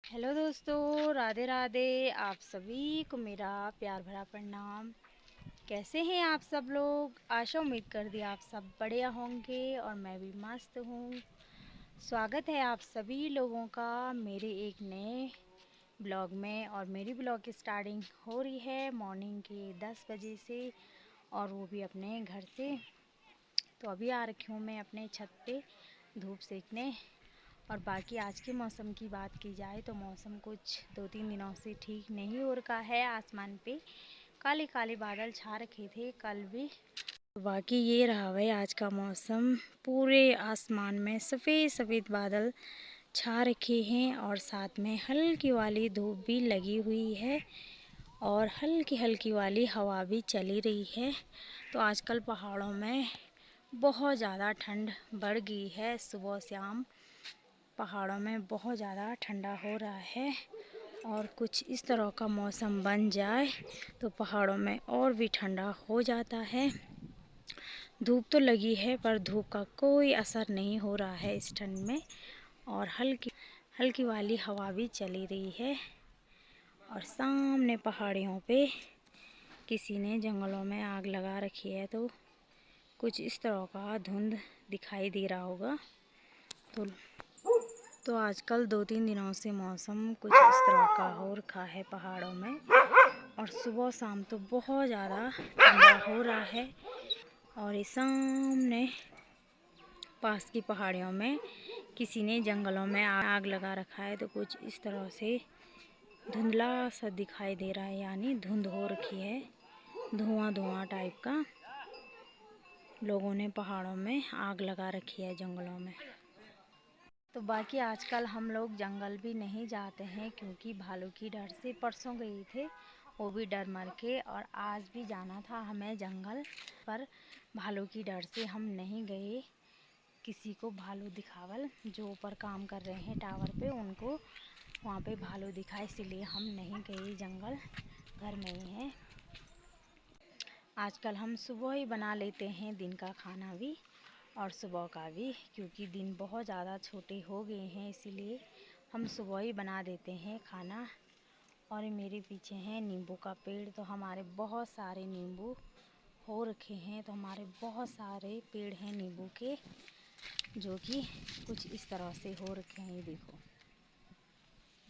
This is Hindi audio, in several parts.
हेलो दोस्तों, राधे राधे। आप सभी को मेरा प्यार भरा प्रणाम। कैसे हैं आप सब लोग? आशा उम्मीद कर दी आप सब बढ़िया होंगे और मैं भी मस्त हूँ। स्वागत है आप सभी लोगों का मेरे एक नए ब्लॉग में। और मेरी ब्लॉग की स्टार्टिंग हो रही है मॉर्निंग के 10 बजे से, और वो भी अपने घर से। तो अभी आ रखी हूँ मैं अपने छत पे धूप सेकने। और बाकी आज के मौसम की बात की जाए तो मौसम कुछ 2-3 दिनों से ठीक नहीं हो रखा है। आसमान पे काले काले बादल छा रखे थे कल भी। बाकी ये रहा भाई आज का मौसम। पूरे आसमान में सफ़ेद सफ़ेद बादल छा रखे हैं और साथ में हल्की वाली धूप भी लगी हुई है और हल्की हल्की वाली हवा भी चली रही है। तो आजकल पहाड़ों में बहुत ज़्यादा ठंड बढ़ गई है। सुबह शाम पहाड़ों में बहुत ज़्यादा ठंडा हो रहा है और कुछ इस तरह का मौसम बन जाए तो पहाड़ों में और भी ठंडा हो जाता है। धूप तो लगी है पर धूप का कोई असर नहीं हो रहा है इस ठंड में, और हल्की हल्की वाली हवा भी चली रही है। और सामने पहाड़ियों पे किसी ने जंगलों में आग लगा रखी है, तो कुछ इस तरह का धुंध दिखाई दे रहा होगा। तो आजकल 2-3 दिनों से मौसम कुछ इस तरह का हो रखा है पहाड़ों में, और सुबह शाम तो बहुत ज़्यादा ठंडा हो रहा है। और इस सामने पास की पहाड़ियों में किसी ने जंगलों में आग लगा रखा है, तो कुछ इस तरह से धुंधला सा दिखाई दे रहा है, यानी धुंध हो रखी है, धुआं धुआं टाइप का। लोगों ने पहाड़ों में आग लगा रखी है जंगलों में। तो बाकी आजकल हम लोग जंगल भी नहीं जाते हैं क्योंकि भालू की डर से। परसों गए थे, वो भी डर मर के। और आज भी जाना था हमें जंगल, पर भालू की डर से हम नहीं गए। किसी को भालू दिखावल, जो ऊपर काम कर रहे हैं टावर पे, उनको वहाँ पे भालू दिखा, इसीलिए हम नहीं गए जंगल, घर में ही हैं। आजकल हम सुबह ही बना लेते हैं दिन का खाना भी और सुबह का भी, क्योंकि दिन बहुत ज़्यादा छोटे हो गए हैं, इसीलिए हम सुबह ही बना देते हैं खाना। और मेरे पीछे है नींबू का पेड़, तो हमारे बहुत सारे नींबू हो रखे हैं। तो हमारे बहुत सारे पेड़ हैं नींबू के, जो कि कुछ इस तरह से हो रखे हैं। ये देखो,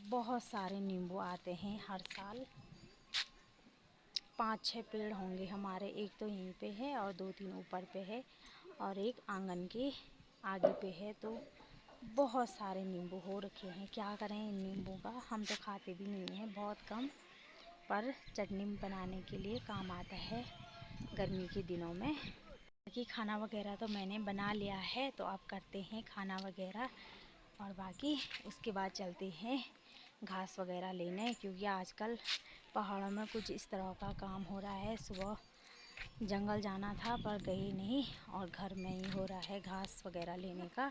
बहुत सारे नींबू आते हैं हर साल। 5-6 पेड़ होंगे हमारे। एक तो यहीं पे है और 2-3 ऊपर पे है और एक आंगन के आगे पे है। तो बहुत सारे नींबू हो रखे हैं। क्या करें इन नींबू का, हम तो खाते भी नहीं हैं, बहुत कम, पर चटनी बनाने के लिए काम आता है गर्मी के दिनों में। बाकी खाना वगैरह तो मैंने बना लिया है, तो अब करते हैं खाना वगैरह, और बाकी उसके बाद चलते हैं घास वगैरह लेने, क्योंकि आजकल पहाड़ों में कुछ इस तरह का काम हो रहा है। सुबह जंगल जाना था पर गए नहीं, और घर में ही हो रहा है घास वगैरह लेने का।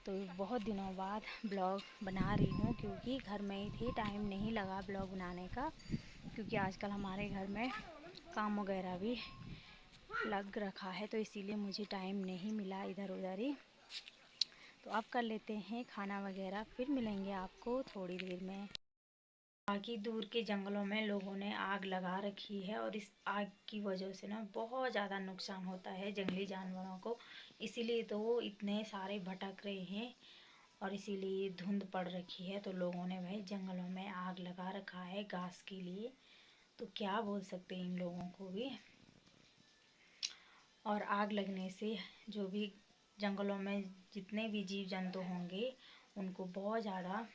तो बहुत दिनों बाद ब्लॉग बना रही हूँ, क्योंकि घर में ही थी, टाइम नहीं लगा ब्लॉग बनाने का, क्योंकि आजकल हमारे घर में काम वगैरह भी लग रखा है, तो इसीलिए मुझे टाइम नहीं मिला इधर उधर ही। तो अब कर लेते हैं खाना वगैरह, फिर मिलेंगे आपको थोड़ी देर में। बाकी दूर के जंगलों में लोगों ने आग लगा रखी है, और इस आग की वजह से ना बहुत ज़्यादा नुकसान होता है जंगली जानवरों को। इसीलिए तो वो इतने सारे भटक रहे हैं, और इसीलिए धुंध पड़ रखी है। तो लोगों ने भाई जंगलों में आग लगा रखा है घास के लिए। तो क्या बोल सकते हैं इन लोगों को भी। और आग लगने से जो भी जंगलों में जितने भी जीव जंतु होंगे, उनको बहुत ज़्यादा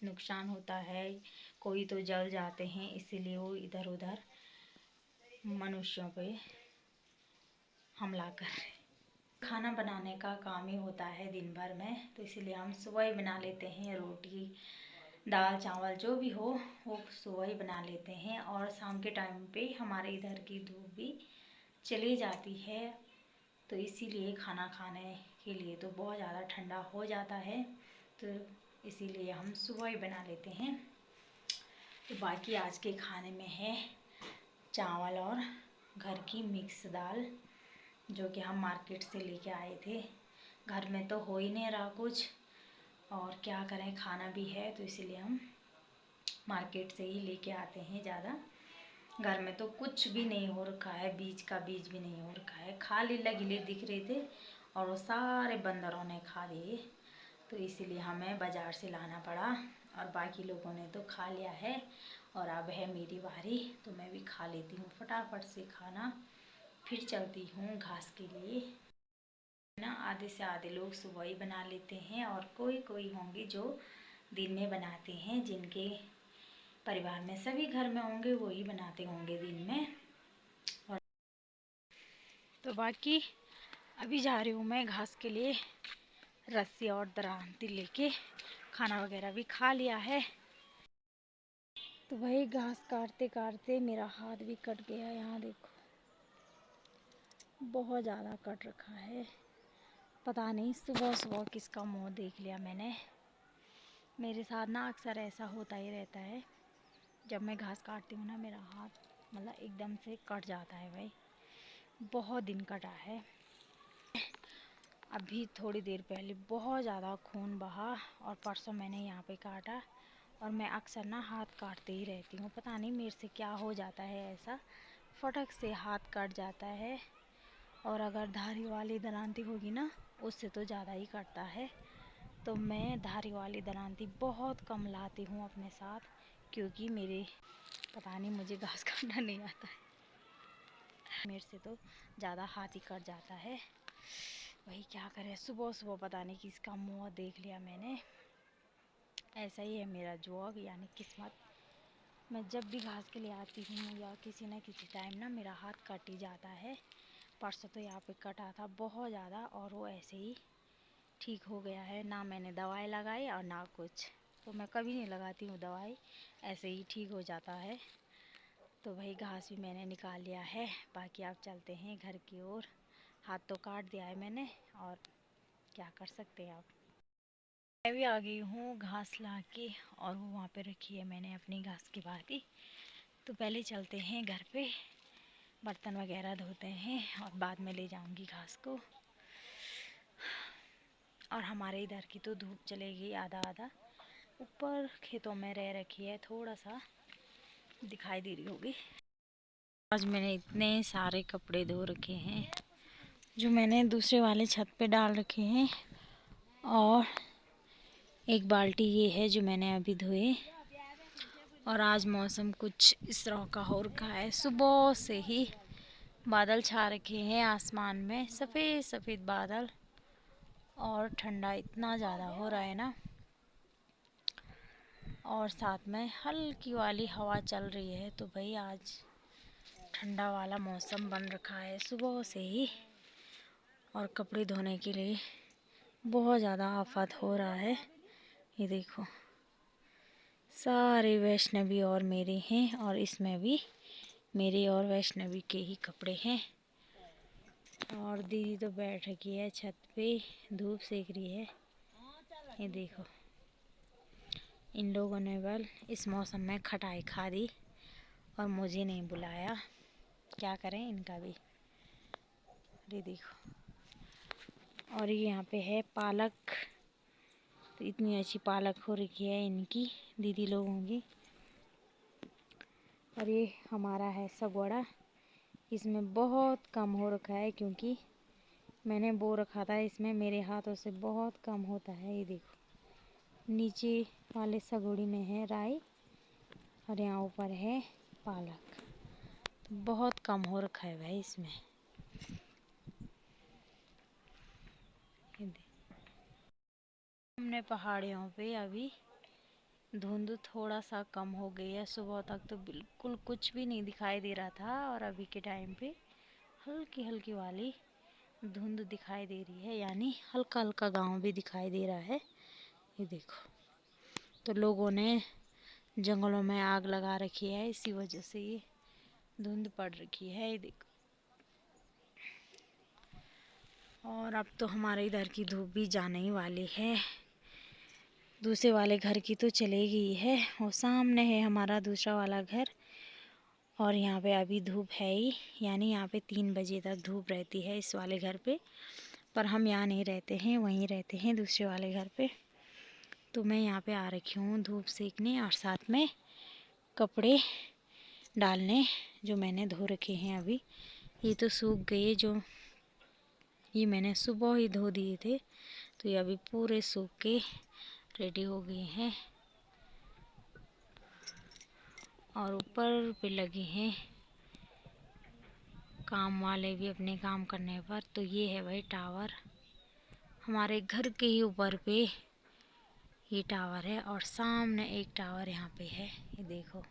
नुकसान होता है। कोई तो जल जाते हैं, इसीलिए वो इधर उधर मनुष्यों पे हमला कर रहे हैं। खाना बनाने का काम ही होता है दिन भर में, तो इसीलिए हम सुबह ही बना लेते हैं। रोटी दाल चावल जो भी हो वो सुबह ही बना लेते हैं। और शाम के टाइम पे हमारे इधर की धूप भी चली जाती है, तो इसीलिए खाना खाने के लिए तो बहुत ज़्यादा ठंडा हो जाता है, तो इसीलिए हम सुबह ही बना लेते हैं। तो बाकी आज के खाने में है चावल और घर की मिक्स दाल, जो कि हम मार्केट से लेके आए थे। घर में तो हो ही नहीं रहा कुछ, और क्या करें, खाना भी है तो इसीलिए हम मार्केट से ही लेके आते हैं ज़्यादा। घर में तो कुछ भी नहीं हो रखा है, बीज का बीज भी नहीं हो रखा है, खाली गिले दिख रहे थे और वो सारे बंदरों ने खा लिए, तो इसीलिए हमें बाज़ार से लाना पड़ा। और बाकी लोगों ने तो खा लिया है और अब है मेरी बारी, तो मैं भी खा लेती हूँ फटाफट से खाना, फिर चलती हूँ घास के लिए ना। आधे से आधे लोग सुबह ही बना लेते हैं और कोई कोई होंगे जो दिन में बनाते हैं, जिनके परिवार में सभी घर में होंगे वही बनाते होंगे दिन में। और तो बाकी अभी जा रही हूँ मैं घास के लिए, रस्सी और दरांती लेके। खाना वगैरह भी खा लिया है, तो वही घास काटते काटते मेरा हाथ भी कट गया। यहाँ देखो बहुत ज़्यादा कट रखा है, पता नहीं सुबह सुबह किसका मुंह देख लिया मैंने। मेरे साथ ना अक्सर ऐसा होता ही रहता है, जब मैं घास काटती हूँ ना मेरा हाथ मतलब एकदम से कट जाता है भाई, बहुत दिन कटा है। अभी थोड़ी देर पहले बहुत ज़्यादा खून बहा और परसों मैंने यहाँ पे काटा। और मैं अक्सर ना हाथ काटते ही रहती हूँ, पता नहीं मेरे से क्या हो जाता है, ऐसा फटक से हाथ कट जाता है। और अगर धारी वाली दरांती होगी ना उससे तो ज़्यादा ही कटता है। तो मैं धारी वाली दरांती बहुत कम लाती हूँ अपने साथ, क्योंकि मेरे पता नहीं मुझे घास काटना नहीं आता है, मेरे से तो ज़्यादा हाथ ही कट जाता है। वही क्या करें, सुबह सुबह पता नहीं किसका मुँह देख लिया मैंने। ऐसा ही है मेरा जोग यानी किस्मत। मैं जब भी घास के लिए आती हूँ या किसी न किसी टाइम ना मेरा हाथ कट ही जाता है। परसों तो यहाँ पे कटा था बहुत ज़्यादा और वो ऐसे ही ठीक हो गया है, ना मैंने दवाई लगाई और ना कुछ। तो मैं कभी नहीं लगाती हूँ दवाई, ऐसे ही ठीक हो जाता है। तो वही घास भी मैंने निकाल लिया है, बाकी आप चलते हैं घर की ओर। हाथ तो काट दिया है मैंने और क्या कर सकते हैं आप। मैं भी आ गई हूँ घास ला के, और वो वहाँ पे रखी है मैंने अपनी घास की बाल्टी। तो पहले चलते हैं घर पे, बर्तन वगैरह धोते हैं और बाद में ले जाऊँगी घास को। और हमारे इधर की तो धूप चलेगी आधा आधा, ऊपर खेतों में रह रखी है, थोड़ा सा दिखाई दे रही होगी। आज मैंने इतने सारे कपड़े धो रखे हैं जो मैंने दूसरे वाले छत पे डाल रखे हैं, और एक बाल्टी ये है जो मैंने अभी धोए। और आज मौसम कुछ इस तरह का हो रखा है, सुबह से ही बादल छा रखे हैं आसमान में, सफ़ेद सफ़ेद बादल, और ठंडा इतना ज़्यादा हो रहा है ना, और साथ में हल्की वाली हवा चल रही है। तो भाई आज ठंडा वाला मौसम बन रखा है सुबह से ही, और कपड़े धोने के लिए बहुत ज़्यादा आफत हो रहा है। ये देखो सारे वैष्णवी और मेरे हैं, और इसमें भी मेरे और वैष्णवी के ही कपड़े हैं। और दीदी तो बैठ रखी है छत पे, धूप सेक रही है। ये देखो इन लोगों ने बल इस मौसम में खटाई खा दी और मुझे नहीं बुलाया, क्या करें इनका भी। ये देखो, और ये यहाँ पे है पालक, तो इतनी अच्छी पालक हो रखी है इनकी दीदी लोगों की। और ये हमारा है सगोड़ा, इसमें बहुत कम हो रखा है क्योंकि मैंने बो रखा था, इसमें मेरे हाथों से बहुत कम होता है। ये देखो नीचे वाले सगोड़ी में है राई और यहाँ ऊपर है पालक, तो बहुत कम हो रखा है भाई इसमें। हमने पहाड़ियों पे अभी धुंध थोड़ा सा कम हो गई है, सुबह तक तो बिल्कुल कुछ भी नहीं दिखाई दे रहा था, और अभी के टाइम पे हल्की हल्की वाली धुंध दिखाई दे रही है, यानी हल्का हल्का गांव भी दिखाई दे रहा है। ये देखो, तो लोगों ने जंगलों में आग लगा रखी है, इसी वजह से ये धुंध पड़ रखी है। ये देखो, और अब तो हमारे इधर की धूप भी जाने ही वाली है, दूसरे वाले घर की तो चले गई है, वो सामने है हमारा दूसरा वाला घर। और यहाँ पे अभी धूप है ही, यानी यहाँ पे 3 बजे तक धूप रहती है इस वाले घर पे, पर हम यहाँ नहीं रहते हैं, वहीं रहते हैं दूसरे वाले घर पे। तो मैं यहाँ पे आ रखी हूँ धूप सेकने और साथ में कपड़े डालने जो मैंने धो रखे हैं। अभी ये तो सूख गए, जो ये मैंने सुबह ही धो दिए थे, तो ये अभी पूरे सूख के रेडी हो गए हैं। और ऊपर पे लगे हैं काम वाले भी अपने काम करने पर। तो ये है भाई टावर, हमारे घर के ही ऊपर पे ये टावर है। और सामने एक टावर यहाँ पे है, ये देखो।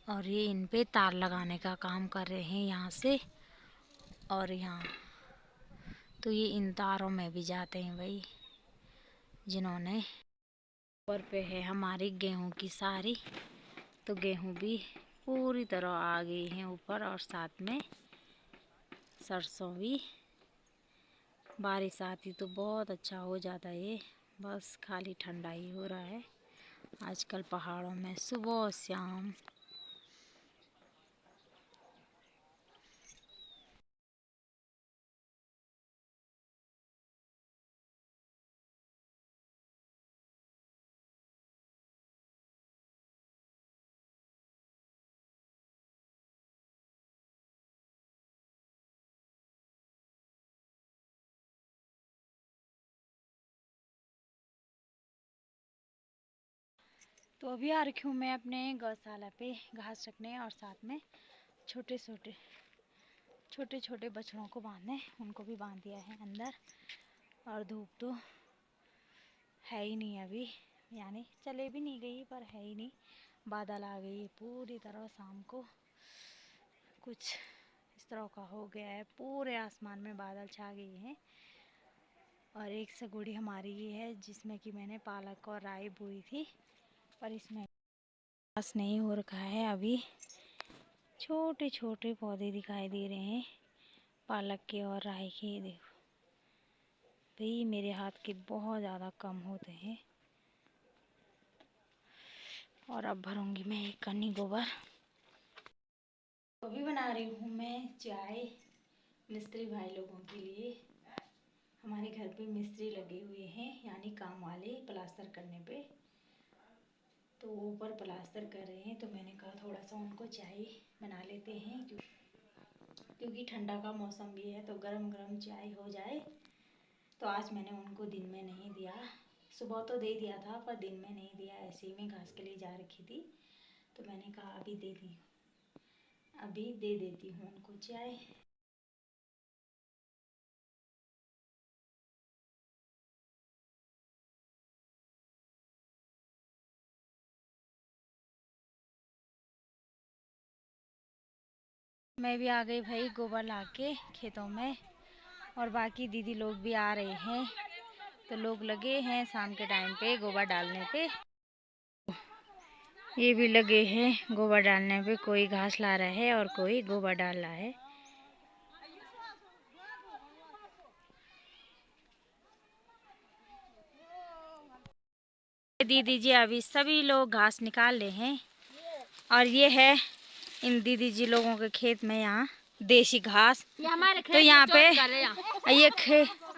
और ये इन पे तार लगाने का काम कर रहे हैं यहाँ से और यहाँ। तो ये इन तारों में भी जाते हैं भाई, जिन्होंने ऊपर पे है हमारी गेहूं की सारी। तो गेहूं भी पूरी तरह आ गई हैं ऊपर, और साथ में सरसों भी। बारिश आती तो बहुत अच्छा हो जाता है, ये बस खाली ठंडा ही हो रहा है आजकल पहाड़ों में सुबह शाम। तो अभी आ रखी हूँ मैं अपने गौशाला पे घास रखने, और साथ में छोटे छोटे बछड़ों को बांधने, उनको भी बांध दिया है अंदर। और धूप तो है ही नहीं अभी, यानी चले भी नहीं गई पर है ही नहीं। बादल आ गई पूरी तरह, शाम को कुछ इस तरह का हो गया है, पूरे आसमान में बादल छा गए हैं। और एक सगुड़ी हमारी ये है जिसमें कि मैंने पालक और राई बोई थी, पर इसमें घास नहीं हो रखा है अभी। छोटे छोटे पौधे दिखाई दे रहे हैं पालक के और राई के। देखो भाई मेरे हाथ के बहुत ज़्यादा कम होते हैं। और अब भरूंगी मैं एक कन्नी गोबर। अभी बना रही हूँ मैं चाय मिस्त्री भाई लोगों के लिए। हमारे घर पे मिस्त्री लगे हुए हैं, यानी काम वाले प्लास्टर करने पे। तो ऊपर प्लास्टर कर रहे हैं, तो मैंने कहा थोड़ा सा उनको चाय बना लेते हैं, क्योंकि ठंडा का मौसम भी है तो गरम गरम चाय हो जाए। तो आज मैंने उनको दिन में नहीं दिया, सुबह तो दे दिया था पर दिन में नहीं दिया, ऐसे ही मैं घास के लिए जा रखी थी। तो मैंने कहा अभी दे देती हूँ उनको चाय। मैं भी आ गई भाई गोबर ला के खेतों में, और बाकी दीदी लोग भी आ रहे हैं। तो लोग लगे हैं शाम के टाइम पे गोबर डालने पे। ये भी लगे हैं गोबर डालने पे, कोई घास ला रहा है और कोई गोबर डाल रहा है। दीदी जी अभी सभी लोग घास निकाल रहे हैं, और ये है इन दीदी जी लोगों के खेत में यहाँ देसी घास। तो यहाँ पे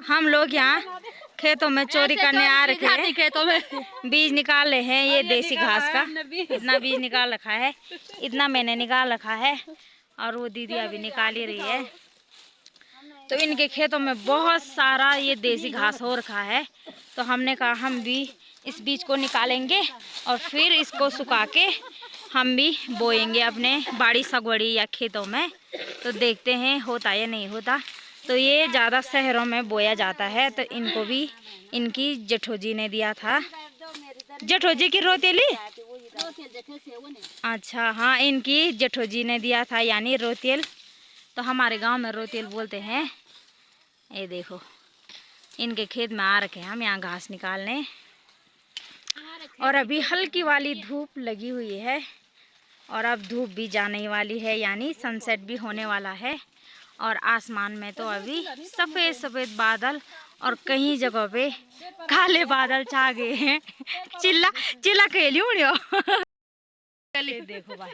हम लोग यहाँ खेतों में चोरी करने आ रखे हैं, खेतों में बीज निकाल रहे हैं ये देसी घास का। इतना बीज निकाल रखा है, इतना मैंने निकाल रखा है, और वो दीदी अभी निकाल ही रही है। तो इनके खेतों में बहुत सारा ये देसी घास हो रखा है, तो हमने कहा हम भी इस बीज को निकालेंगे और फिर इसको सुखा के हम भी बोएंगे अपने बाड़ी सगवड़ी या खेतों में। तो देखते हैं होता या नहीं होता। तो ये ज़्यादा शहरों में बोया जाता है, तो इनको भी इनकी जेठोजी ने दिया था। जेठोजी की रोतेली, अच्छा हाँ, इनकी जेठोजी ने दिया था यानी रोतेल। तो हमारे गांव में रोतेल बोलते हैं। ये देखो इनके खेत में आ रखे हैं हम यहाँ घास निकालने, और अभी हल्की वाली धूप लगी हुई है, और अब धूप भी जाने वाली है, यानी सनसेट भी होने वाला है। और आसमान में तो अभी सफ़ेद सफ़ेद बादल, और कई जगह पे काले बादल छा गए हैं। चिल्ला चिल्ला खेली उड़ियो। देखो भाई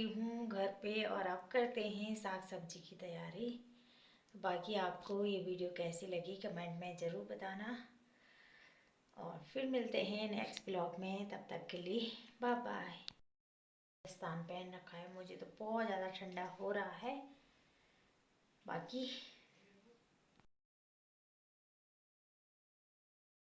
हूँ घर पे और अब करते हैं साग सब्जी की तैयारी। बाकी आपको ये वीडियो कैसी लगी कमेंट में ज़रूर बताना और फिर मिलते हैं नेक्स्ट ब्लॉग में। तब तक के लिए बाय बाय। दस्तान पहन रखा है, मुझे तो बहुत ज़्यादा ठंडा हो रहा है। बाकी